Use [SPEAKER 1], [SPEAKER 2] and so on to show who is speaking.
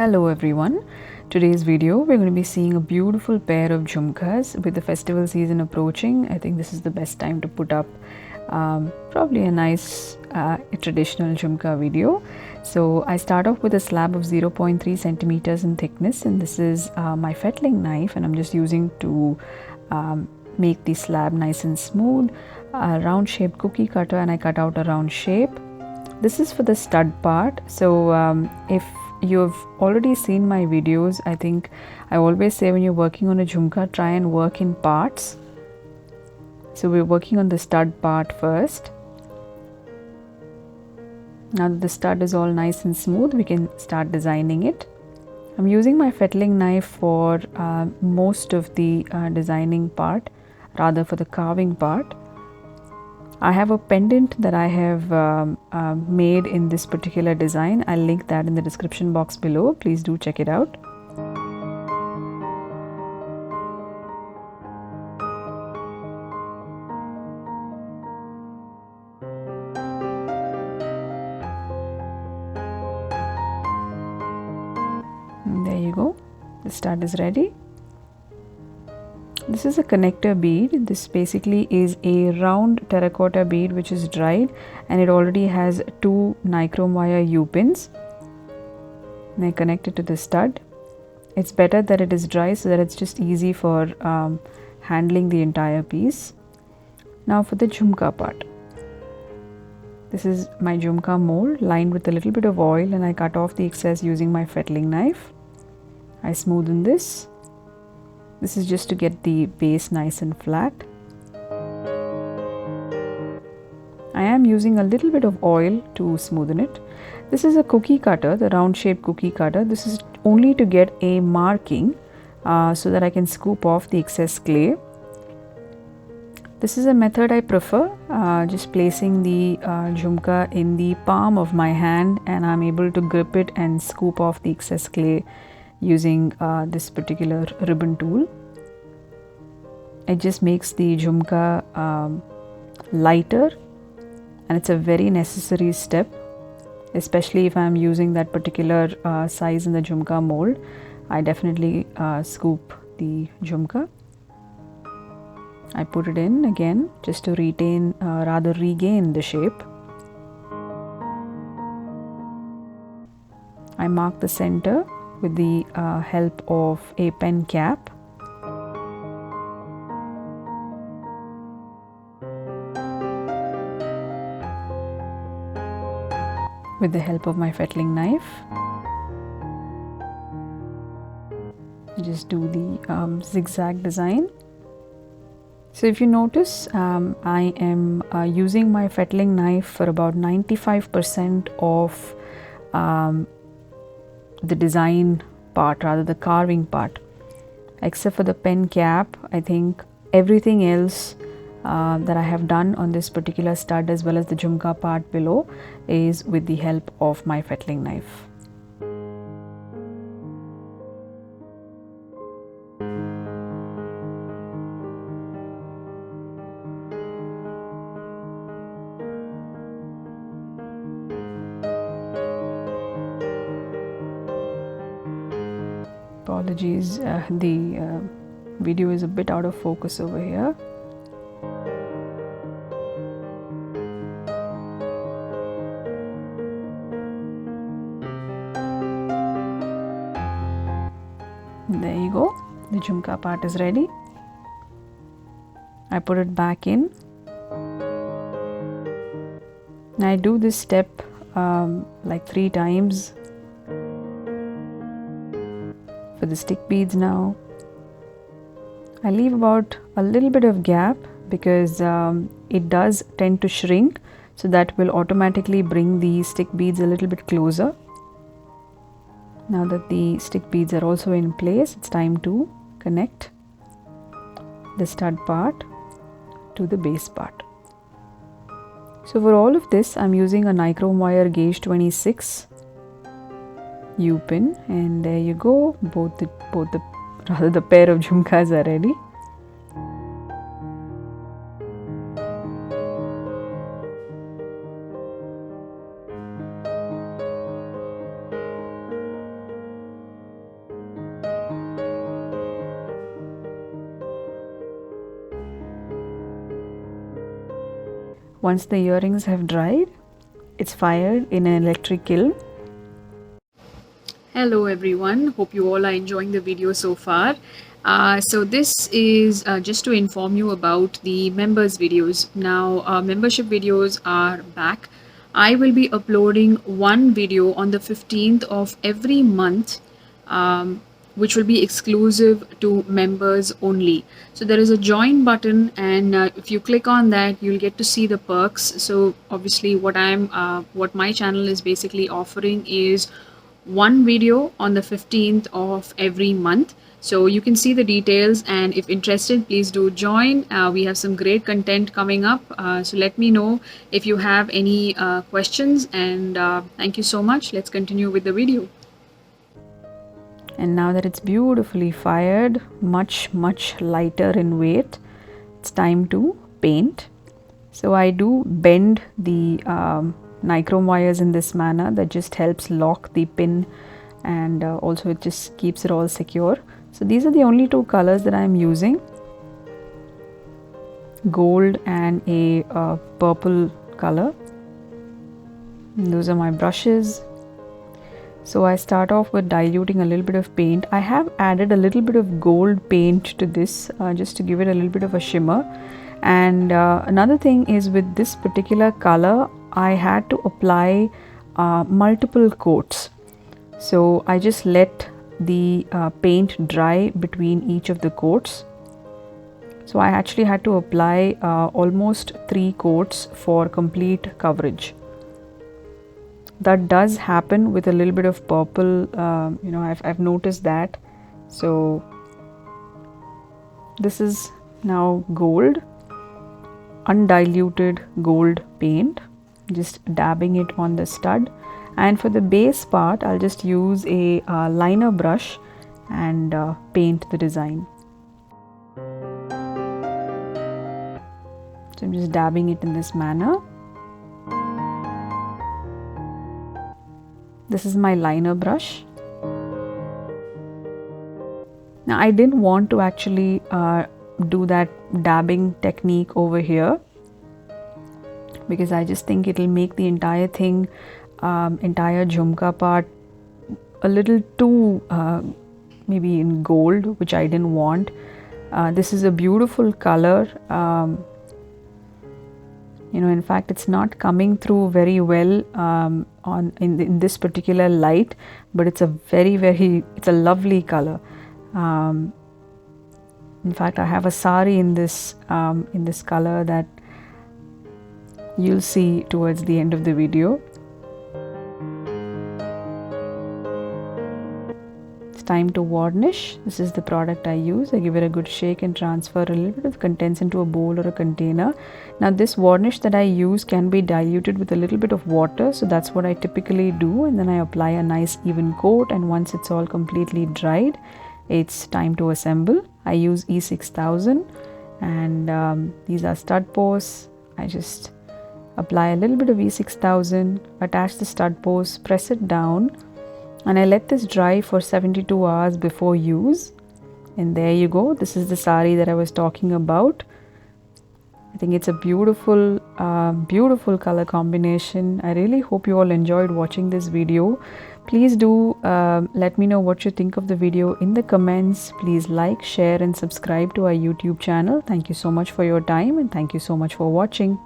[SPEAKER 1] Hello everyone. Today's video we're going to be seeing a beautiful pair of jhumkas. With the festival season approaching, I think this is the best time to put up probably a nice traditional jhumka video. So I start off with a slab of 0.3 centimeters in thickness, and this is my fettling knife, and I'm just using to make the slab nice and smooth. A round shaped cookie cutter, and I cut out a round shape. This is for the stud part. So if you've already seen my videos, I think I always say when you're working on a jhumka, try and work in parts. So we're working on the stud part first. Now that the stud is all nice and smooth, we can start designing it. I'm using my fettling knife for most of the designing part, rather for the carving part. I have a pendant that I have made in this particular design. I'll link that in the description box below. Please do check it out. And there you go. The stud is ready. This is a connector bead. This basically is a round terracotta bead which is dried, and it already has two Nichrome wire U-pins. And I connect it to the stud. It's better that it is dry so that it's just easy for handling the entire piece. Now for the jhumka part. This is my jhumka mold lined with a little bit of oil, and I cut off the excess using my fettling knife. I smoothen this. This is just to get the base nice and flat. I am using a little bit of oil to smoothen it. This is a cookie cutter, the round shaped cookie cutter. This is only to get a marking so that I can scoop off the excess clay. This is a method I prefer, just placing the jhumka in the palm of my hand, and I'm able to grip it and scoop off the excess clay using this particular ribbon tool. It just makes the jhumka lighter, and it's a very necessary step, especially if I'm using that particular size in the jhumka mold. I definitely scoop the jhumka. I put it in again just to regain the shape. I mark the center with the help of a pen cap. With the help of my fettling knife, just do the zigzag design. So if you notice, I am using my fettling knife for about 95% of the design part, rather the carving part, except for the pen cap. I think everything else that I have done on this particular stud as well as the jhumka part below is with the help of my fettling knife. Apologies, the video is a bit out of focus over here. There you go, the jhumka part is ready. I put it back in. I do this step like 3 times. For the stick beads now, I leave about a little bit of gap because it does tend to shrink, so that will automatically bring the stick beads a little bit closer. Now that the stick beads are also in place, it's time to connect the stud part to the base part. So for all of this, I'm using a Nichrome wire gauge 26 U-pin, and there you go. Both the pair of jhumkas are ready. Once the earrings have dried, it's fired in an electric kiln. Hello everyone, hope you all are enjoying the video so far. So this is just to inform you about the members videos. Now membership videos are back. I will be uploading one video on the 15th of every month, which will be exclusive to members only. So there is a join button, and if you click on that, you'll get to see the perks. So obviously what my channel is basically offering is one video on the 15th of every month. So you can see the details, and if interested, please do join. We have some great content coming up. So let me know if you have any questions, and thank you so much. Let's continue with the video. And now that it's beautifully fired, much lighter in weight, it's time to paint. So I do bend the Nichrome wires in this manner. That just helps lock the pin, and also it just keeps it all secure. So these are the only two colors that I am using, gold and a purple color. And those are my brushes. So I start off with diluting a little bit of paint. I have added a little bit of gold paint to this just to give it a little bit of a shimmer. And another thing is, with this particular color, I had to apply multiple coats. So I just let the paint dry between each of the coats. So I actually had to apply almost 3 coats for complete coverage. That does happen with a little bit of purple, I've noticed that. So this is now gold, undiluted gold paint, just dabbing it on the stud. And for the base part, I'll just use a liner brush and paint the design. So I'm just dabbing it in this manner. This is my liner brush. Now I didn't want to actually do that dabbing technique over here, because I just think it'll make the entire thing, entire jhumka part, a little too maybe in gold, which I didn't want. This is a beautiful color. In fact, it's not coming through very well in this particular light, but it's a it's a lovely color. In fact, I have a sari in this color that you'll see towards the end of the video. It's time to varnish. This is the product I use. I give it a good shake and transfer a little bit of contents into a bowl or a container. Now this varnish that I use can be diluted with a little bit of water, so that's what I typically do, and then I apply a nice even coat, and once it's all completely dried, it's time to assemble. I use E6000, and these are stud posts. I just apply a little bit of E6000, attach the stud post, press it down, and I let this dry for 72 hours before use. And there you go. This is the sari that I was talking about. I think it's a beautiful color combination. I really hope you all enjoyed watching this video. Please do let me know what you think of the video in the comments. Please like, share and subscribe to our YouTube channel. Thank you so much for your time, and thank you so much for watching.